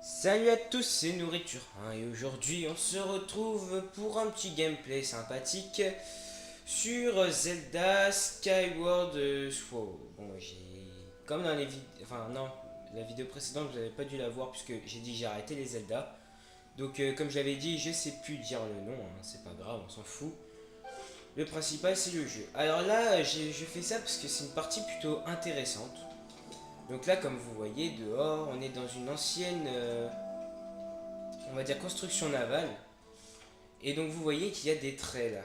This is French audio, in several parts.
Salut à tous, c'est Nourriture hein, et aujourd'hui on se retrouve pour un petit gameplay sympathique sur Zelda Skyward Sword. Bon, j'ai comme dans les vidéos, enfin non, la vidéo précédente vous n'avez pas dû la voir puisque j'ai dit j'ai arrêté les Zelda. Donc comme j'avais dit, je sais plus dire le nom, hein, c'est pas grave, on s'en fout. Le principal c'est le jeu. Alors là, je fais ça parce que c'est une partie plutôt intéressante. Donc là, comme vous voyez dehors, on est dans une ancienne on va dire construction navale. Et donc vous voyez qu'il y a des traits là.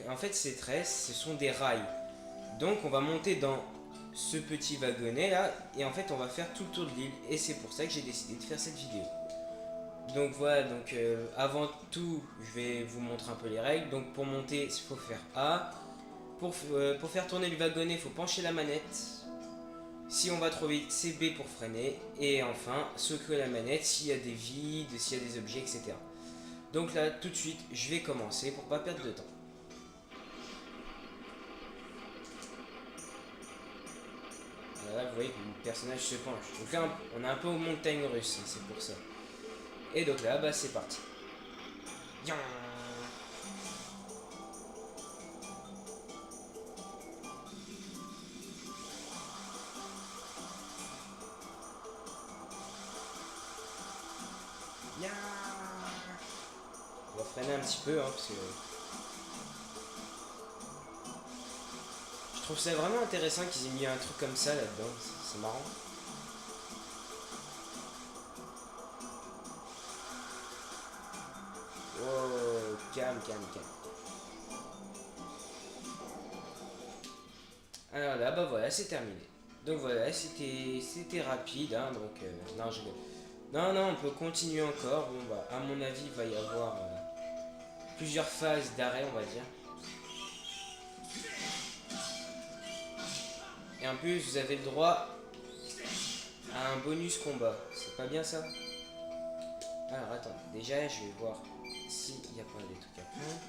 Et en fait ces traits ce sont des rails. Donc on va monter dans ce petit wagonnet là et en fait on va faire tout le tour de l'île et c'est pour ça que j'ai décidé de faire cette vidéo. Donc voilà, donc avant tout je vais vous montrer un peu les règles. Donc pour monter il faut faire A. Pour faire tourner le wagonnet il faut pencher la manette. Si on va trop vite c'est B pour freiner. Et enfin secouer la manette s'il y a des vides, s'il y a des objets etc. Donc là, tout de suite, je vais commencer pour pas perdre de temps. Là, vous voyez que le personnage se penche. Donc là, on est un peu aux montagnes russes, hein, c'est pour ça. Et donc là, bah c'est parti. Yan. Yan. On va freiner un petit peu, hein, parce que je trouve ça vraiment intéressant qu'ils aient mis un truc comme ça là-dedans. C'est marrant. Oh, calme, calme, calme. Alors là, bah voilà, c'est terminé. Donc voilà, c'était rapide, hein, donc non, non, non, on peut continuer encore. Bon, bah, à mon avis, il va y avoir plusieurs phases d'arrêt, on va dire. Et en plus, vous avez le droit à un bonus combat. C'est pas bien ça? Alors, attends, déjà, je vais voir s'il n'y a pas des trucs à prendre.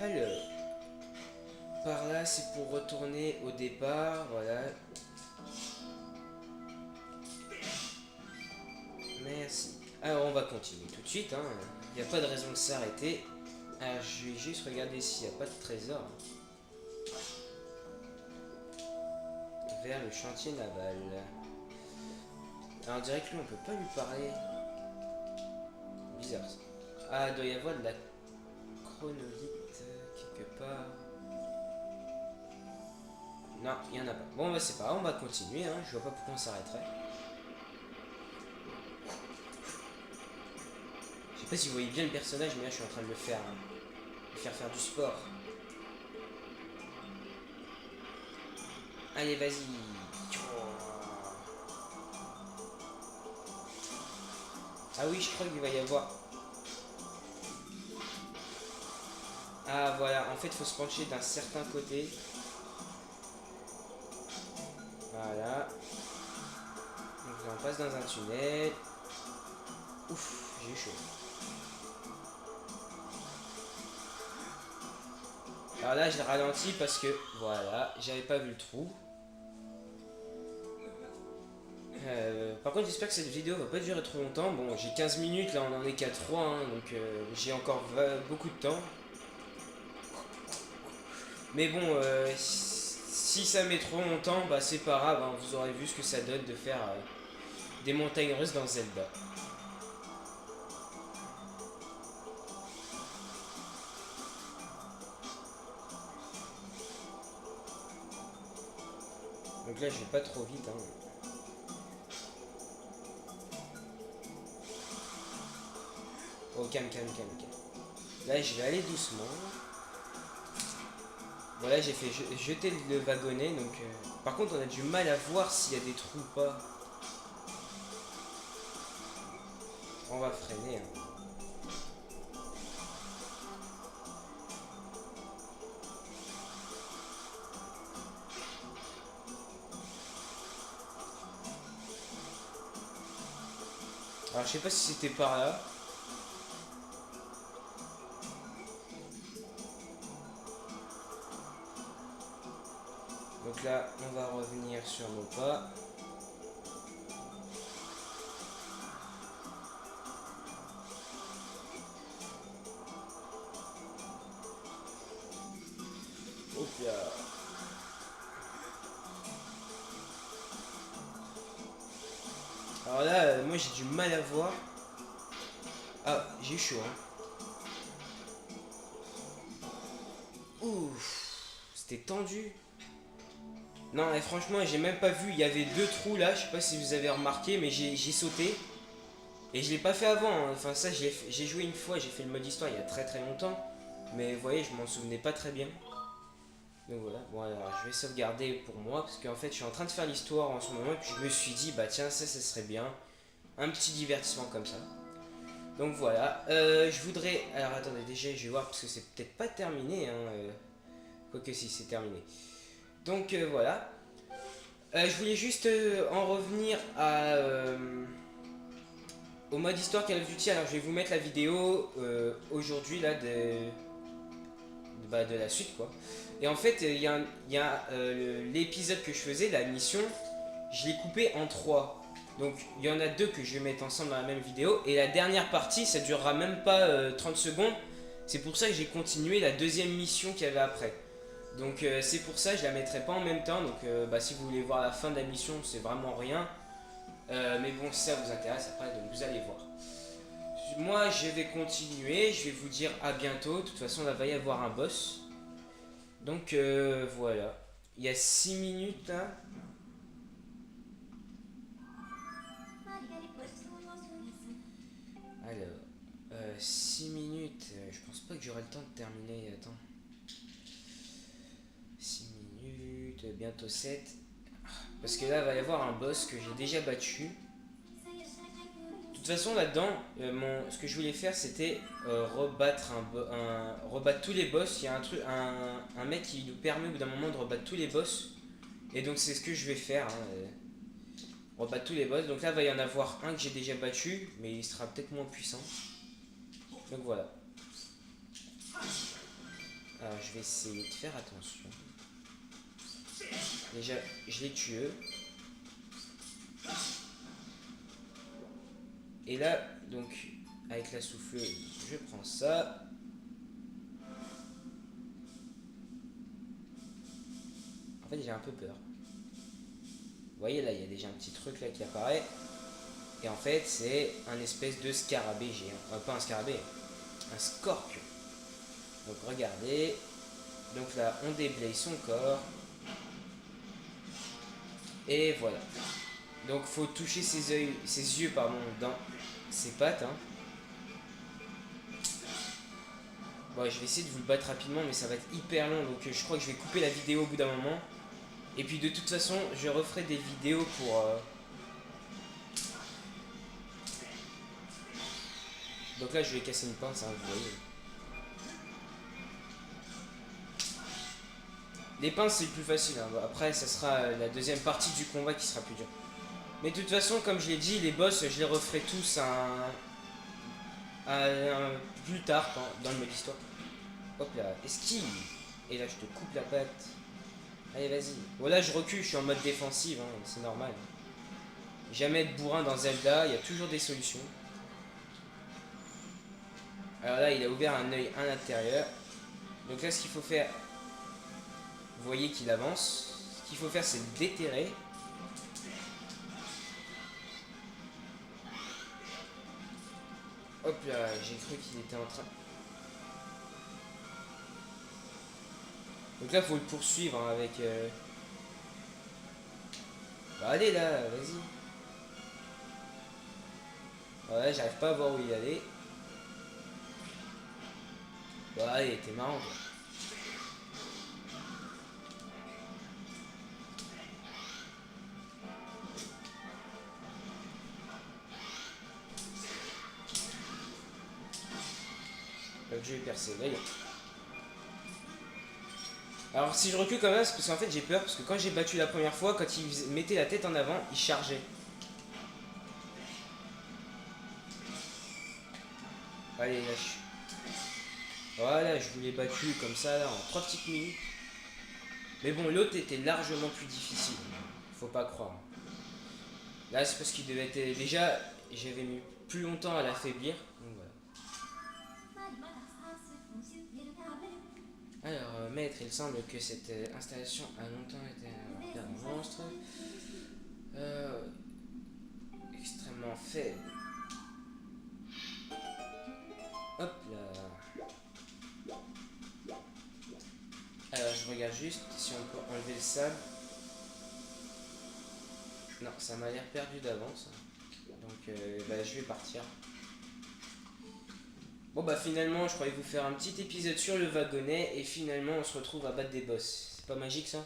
Alors, par là, c'est pour retourner au départ, voilà. Merci. Alors, on va continuer tout de suite, hein. Il n'y a pas de raison de s'arrêter. Alors, je vais juste regarder s'il n'y a pas de trésor. Vers le chantier naval. Alors, on dirait que lui, on peut pas lui parler. Bizarre ça. Ah, il doit y avoir de la chronolite quelque part. Non, il n'y en a pas. Bon, bah c'est pas grave, on va continuer, hein. Je vois pas pourquoi on s'arrêterait. Je sais pas si vous voyez bien le personnage, mais là je suis en train de le faire, hein. De faire du sport. Allez, vas-y. Ah oui, je crois qu'il va y avoir. Ah voilà, en fait, il faut se pencher d'un certain côté. Voilà. Donc là, on passe dans un tunnel. Ouf, j'ai eu chaud. Alors là, je l'ai ralenti parce que, voilà, j'avais pas vu le trou. Par contre, j'espère que cette vidéo va pas durer trop longtemps. Bon, j'ai 15 minutes, là on en est qu'à 3, hein, donc j'ai encore beaucoup de temps. Mais bon, si ça met trop longtemps, bah c'est pas grave, hein, vous aurez vu ce que ça donne de faire des montagnes russes dans Zelda. Donc là, je vais pas trop vite. Hein. Oh, calme, calme, calme, calme. Là, je vais aller doucement. Voilà, j'ai fait jeter le wagonnet, donc... Par contre, on a du mal à voir s'il y a des trous ou pas. On va freiner. Hein. Alors, je sais pas si c'était par là. Donc là, on va revenir sur nos pas. Alors là, moi j'ai du mal à voir. Ah, j'ai eu chaud, hein. Ouf, c'était tendu. Non, et franchement, j'ai même pas vu. Il y avait deux trous là. Je sais pas si vous avez remarqué, mais j'ai sauté. Et je l'ai pas fait avant, hein. Enfin, ça, j'ai joué une fois. J'ai fait le mode histoire il y a très très longtemps. Mais vous voyez, je m'en souvenais pas très bien. Donc voilà. Bon, alors je vais sauvegarder pour moi. Parce qu'en fait, je suis en train de faire l'histoire en ce moment. Et puis je me suis dit, bah tiens, ça serait bien. Un petit divertissement comme ça. Donc voilà. Je voudrais. Alors attendez, déjà, je vais voir. Parce que c'est peut-être pas terminé, hein. Quoique si, c'est terminé. Donc voilà. Je voulais juste en revenir au mode histoire Call of Duty. Alors je vais vous mettre la vidéo aujourd'hui là de la suite quoi. Et en fait il y a l'épisode que je faisais, la mission, je l'ai coupé en trois. Donc il y en a deux que je vais mettre ensemble dans la même vidéo. Et la dernière partie ça durera même pas 30 secondes. C'est pour ça que j'ai continué la deuxième mission qu'il y avait après. Donc c'est pour ça je la mettrai pas en même temps. Donc bah, si vous voulez voir la fin de la mission, c'est vraiment rien. Mais bon, si ça vous intéresse après, donc vous allez voir. Moi je vais continuer, je vais vous dire à bientôt. De toute façon là va y avoir un boss. Donc voilà. Il y a 6 minutes là. Alors 6 minutes. Je pense pas que j'aurai le temps de terminer. Attends. 6 minutes, bientôt 7. Parce que là, il va y avoir un boss que j'ai déjà battu. De toute façon, là-dedans, ce que je voulais faire, c'était rebattre tous les boss. Il y a un mec qui nous permet au bout d'un moment de rebattre tous les boss. Et donc, c'est ce que je vais faire. Hein, rebattre tous les boss. Donc là, il va y en avoir un que j'ai déjà battu, mais il sera peut-être moins puissant. Donc voilà. Alors, je vais essayer de faire attention. Déjà, je l'ai tué. Et là, donc, avec la souffleuse, je prends ça. En fait, j'ai un peu peur. Vous voyez, là, il y a déjà un petit truc là qui apparaît. Et en fait, c'est un espèce de scarabée géant. Pas un scarabée, un scorpion. Donc, regardez. Donc là, on déblaye son corps. Et voilà. Donc, faut toucher ses yeux dans ses pattes. Hein. Bon, je vais essayer de vous le battre rapidement, mais ça va être hyper long. Donc, je crois que je vais couper la vidéo au bout d'un moment. Et puis, de toute façon, je referai des vidéos pour... Donc là, je vais casser une pince, hein, vous voyez. Les pinces, c'est le plus facile. Hein. Après, ça sera la deuxième partie du combat qui sera plus dur. Mais de toute façon, comme je l'ai dit, les boss, je les referai tous plus tard dans le mode histoire. Hop là, esquive. Et là, je te coupe la patte. Allez, vas-y. Bon, là, je recule, je suis en mode défensive, hein, c'est normal. Jamais être bourrin dans Zelda, il y a toujours des solutions. Alors là, il a ouvert un œil à l'intérieur. Donc là, ce qu'il faut faire, vous voyez qu'il avance. Ce qu'il faut faire, c'est le déterrer. Hop là, j'ai cru qu'il était en train... Donc là, faut le poursuivre hein, avec... Bah, allez là, vas-y. Ouais, j'arrive pas à voir où il allait. Bah allez, t'es marrant toi. Donc je vais percer, là, alors si je recule quand même, c'est parce qu'en fait j'ai peur, parce que quand j'ai battu la première fois, quand il mettait la tête en avant, il chargeait. Allez, lâche. Voilà, je vous l'ai battu comme ça là, en 3 petites minutes. Mais bon, l'autre était largement plus difficile. Faut pas croire. Là, c'est parce qu'il devait être... Déjà, j'avais mis plus longtemps à l'affaiblir. Donc voilà. Alors, maître, il semble que cette installation a longtemps été un monstre. extrêmement faible. Hop là. Alors je regarde juste si on peut enlever le sable. Non, ça m'a l'air perdu d'avance. Donc bah, je vais partir. Bon bah finalement je croyais vous faire un petit épisode sur le wagonnet et finalement on se retrouve à battre des boss. C'est pas magique ça?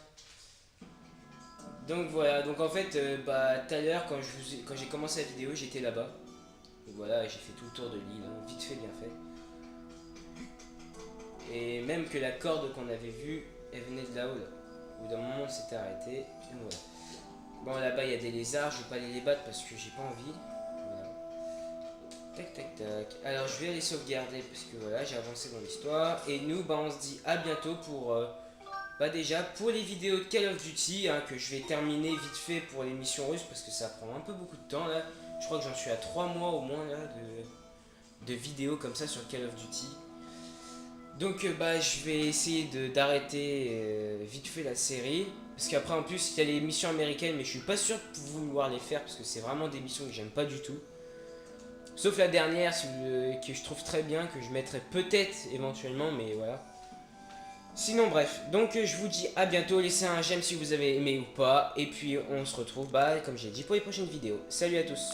Donc voilà, donc en fait bah tout à l'heure quand j'ai commencé la vidéo j'étais là-bas. Donc voilà, j'ai fait tout le tour de l'île, hein, vite fait bien fait. Et même que la corde qu'on avait vue, elle venait de là-haut là. Au bout d'un moment on s'était arrêté. Donc voilà. Bon là-bas il y a des lézards, je vais pas aller les battre parce que j'ai pas envie. Voilà. Tac tac tac. Alors je vais aller sauvegarder parce que voilà j'ai avancé dans l'histoire. Et nous bah on se dit à bientôt pour bah déjà pour les vidéos de Call of Duty hein, que je vais terminer vite fait pour les missions russes parce que ça prend un peu beaucoup de temps là. Je crois que j'en suis à 3 mois au moins là de vidéos comme ça sur Call of Duty. Donc bah je vais essayer d'arrêter vite fait la série. Parce qu'après en plus il y a les missions américaines mais je suis pas sûr de vouloir les faire parce que c'est vraiment des missions que j'aime pas du tout. Sauf la dernière que je trouve très bien, que je mettrai peut-être éventuellement mais voilà. Sinon bref, donc je vous dis à bientôt, laissez un j'aime si vous avez aimé ou pas. Et puis on se retrouve bah comme j'ai dit pour les prochaines vidéos. Salut à tous.